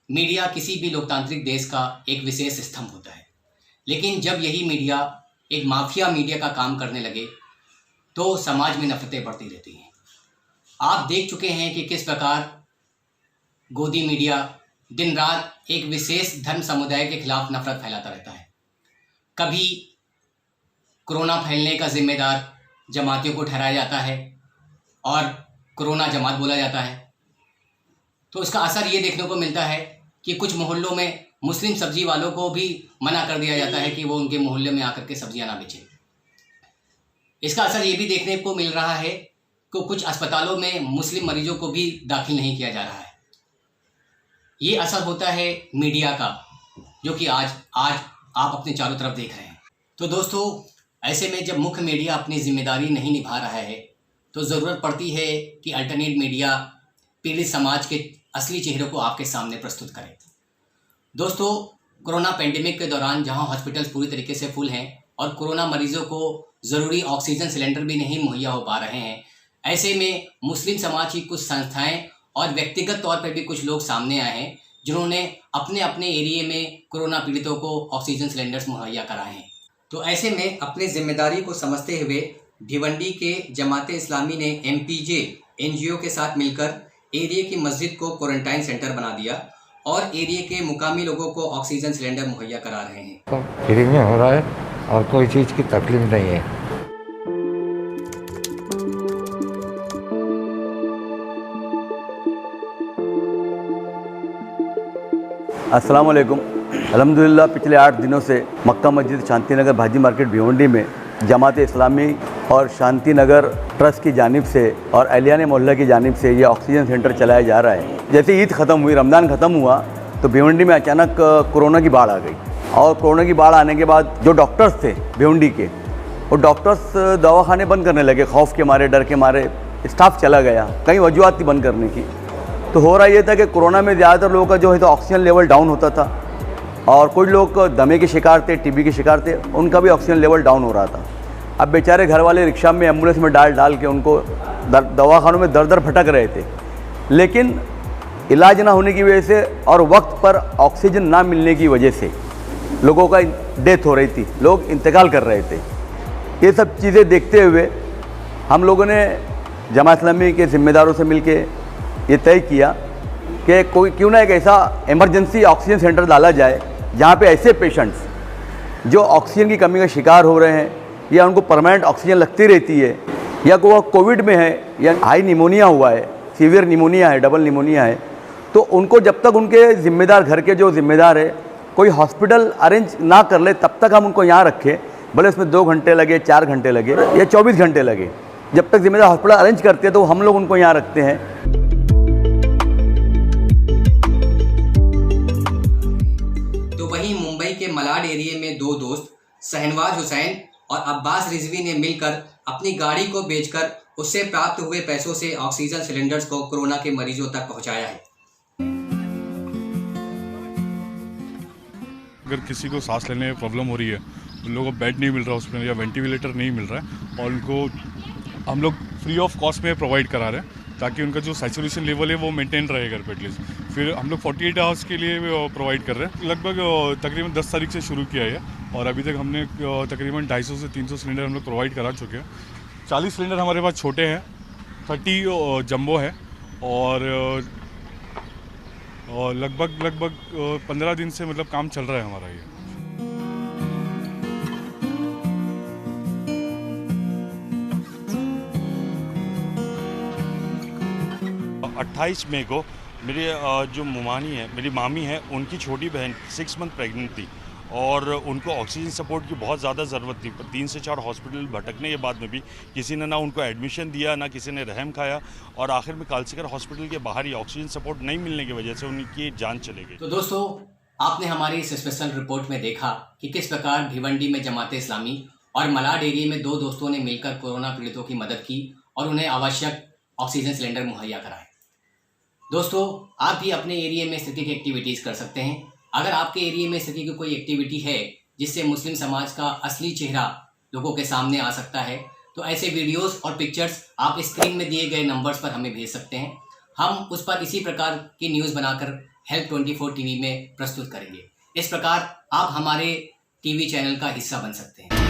Media किसी भी लोकतांत्रिक देश का एक विशेष स्तंभ होता है, लेकिन जब यही मीडिया एक माफिया मीडिया का काम करने लगे तो समाज में नफरतें बढ़ती रहती हैं। आप देख चुके हैं कि किस प्रकार गोदी मीडिया दिन रात एक विशेष धर्म समुदाय के खिलाफ नफरत फैलाता रहता है। कभी कोरोना फैलने का जिम्मेदार जमातियों को ठहराया जाता है और कोरोना जमात बोला जाता है। तो इसका असर ये देखने को मिलता है कि कुछ मोहल्लों में मुस्लिम सब्जी वालों को भी मना कर दिया जाता है कि वो उनके मोहल्ले में आकर के सब्जियां ना बेचें। इसका असर ये भी देखने को मिल रहा है कि कुछ अस्पतालों में मुस्लिम मरीजों को भी दाखिल नहीं किया जा रहा है। ये असर होता है मीडिया का, जो कि आज आप अपने चारों तरफ देख रहे हैं। तो दोस्तों, ऐसे में जब मुख्य मीडिया अपनी जिम्मेदारी नहीं निभा रहा है तो ज़रूरत पड़ती है कि अल्टरनेट मीडिया पीड़ित समाज के असली चेहरे को आपके सामने प्रस्तुत करे। दोस्तों, कोरोना पेंडेमिक के दौरान जहां हॉस्पिटल्स पूरी तरीके से फुल हैं और कोरोना मरीजों को ज़रूरी ऑक्सीजन सिलेंडर भी नहीं मुहैया हो पा रहे हैं, ऐसे में मुस्लिम समाज की कुछ संस्थाएं और व्यक्तिगत तौर पर भी कुछ लोग सामने आए हैं जिन्होंने अपने अपने एरिए में कोरोना पीड़ितों को ऑक्सीजन सिलेंडर्स मुहैया कराए हैं। तो ऐसे में अपनी जिम्मेदारी को समझते हुए भिवंडी के जमाते इस्लामी ने MPJ NGO के साथ मिलकर एरिया की मस्जिद को क्वारंटाइन सेंटर बना दिया और एरिया के मुकामी लोगों को ऑक्सीजन सिलेंडर मुहैया करा रहे हैं। तो फ्री में हो रहा है और कोई चीज़ की तकलीफ नहीं है। अस्सलाम वालेकुम। अल्हम्दुलिल्लाह पिछले 8 दिनों से मक्का मस्जिद शांति नगर भाजी मार्केट भिवंडी में जमात इस्लामी और शांति नगर ट्रस्ट की जानिब से और अलियाने मोहल्ला की जानिब से ये ऑक्सीजन सेंटर चलाया जा रहा है। जैसे ईद ख़त्म हुई, रमज़ान ख़त्म हुआ, तो भिवंडी में अचानक कोरोना की बाढ़ आ गई और कोरोना की बाढ़ आने के बाद जो डॉक्टर्स थे भिवंडी के, वो डॉक्टर्स दवाखाने बंद करने लगे। खौफ के मारे, डर के मारे स्टाफ चला गया, कई वजूहत थी बंद करने की। तो हो रहा ये था कि कोरोना में ज़्यादातर लोगों का जो है तो ऑक्सीजन लेवल डाउन होता था और कुछ लोग दमे के शिकार थे, TB के शिकार थे, उनका भी ऑक्सीजन लेवल डाउन हो रहा था। अब बेचारे घर वाले रिक्शा में एम्बुलेंस में डाल के उनको दवाखानों में दर भटक रहे थे, लेकिन इलाज ना होने की वजह से और वक्त पर ऑक्सीजन ना मिलने की वजह से लोगों का डेथ हो रही थी, लोग इंतकाल कर रहे थे। ये सब चीज़ें देखते हुए हम लोगों ने जमात इस्लामी के ज़िम्मेदारों से मिल के ये तय किया कि कोई क्यों ना एक ऐसा इमरजेंसी ऑक्सीजन सेंटर डाला जाए जहाँ पे ऐसे पेशेंट्स जो ऑक्सीजन की कमी का शिकार हो रहे हैं या उनको परमानेंट ऑक्सीजन लगती रहती है या वो कोविड में है या हाई निमोनिया हुआ है, सीवियर निमोनिया है, डबल निमोनिया है, तो उनको जब तक उनके ज़िम्मेदार, घर के जो ज़िम्मेदार है, कोई हॉस्पिटल अरेंज ना कर ले तब तक हम उनको यहाँ रखें। भले उसमें 2 घंटे लगे, 4 घंटे लगे या 24 घंटे लगे, जब तक ज़िम्मेदार हॉस्पिटल अरेंज करते हैं तो हम लोग उनको यहाँ रखते हैं। वहीं मुंबई के मलाड एरिया में 2 दोस्त शहनवाज हुसैन और अब्बास रिजवी ने मिलकर अपनी गाड़ी को बेचकर उससे प्राप्त हुए पैसों से ऑक्सीजन सिलेंडर्स को कोरोना के मरीजों तक पहुंचाया है। अगर किसी को सांस लेने में प्रॉब्लम हो रही है, उन लोगों को बेड नहीं मिल रहा हॉस्पिटल या वेंटिलेटर नहीं मिल रहा है, और उनको हम लोग फ्री ऑफ कॉस्ट में प्रोवाइड करा रहे हैं ताकि उनका जो सैचुरेशन लेवल है वो मेंटेन रहे घर पे एटलीस्ट। फिर हम लोग 48 आवर्स के लिए प्रोवाइड कर रहे हैं। लगभग तकरीबन 10 तारीख से शुरू किया है और अभी तक हमने तकरीबन 250 से 300 सिलेंडर हम लोग प्रोवाइड करा चुके हैं। 40 सिलेंडर हमारे पास छोटे हैं, 30 जम्बो है और लगभग 15 दिन से मतलब काम चल रहा है हमारा ये। 28 मई को मेरी जो मुमानी है, मेरी मामी है, उनकी छोटी बहन 6 मंथ प्रेग्नेंट थी और उनको ऑक्सीजन सपोर्ट की बहुत ज़्यादा ज़रूरत थी। पर 3 से 4 हॉस्पिटल भटकने के बाद में भी किसी ने ना उनको एडमिशन दिया, ना किसी ने रहम खाया और आखिर में कालसीकर हॉस्पिटल के बाहर ही ऑक्सीजन सपोर्ट नहीं मिलने की वजह से उनकी जान चली गई। तो दोस्तों, आपने हमारी इस स्पेशल रिपोर्ट में देखा कि किस प्रकार भिवंडी में जमाते इस्लामी और मलाड एरिया में 2 दोस्तों ने मिलकर कोरोना पीड़ितों की मदद की और उन्हें आवश्यक ऑक्सीजन सिलेंडर मुहैया कराए। दोस्तों, आप भी अपने एरिया में स्थिति की एक्टिविटीज़ कर सकते हैं। अगर आपके एरिया में स्थिति की कोई एक्टिविटी है जिससे मुस्लिम समाज का असली चेहरा लोगों के सामने आ सकता है, तो ऐसे वीडियोस और पिक्चर्स आप स्क्रीन में दिए गए नंबर्स पर हमें भेज सकते हैं। हम उस पर इसी प्रकार की न्यूज़ बनाकर हेल्प 24 टीवी में प्रस्तुत करेंगे। इस प्रकार आप हमारे टीवी चैनल का हिस्सा बन सकते हैं।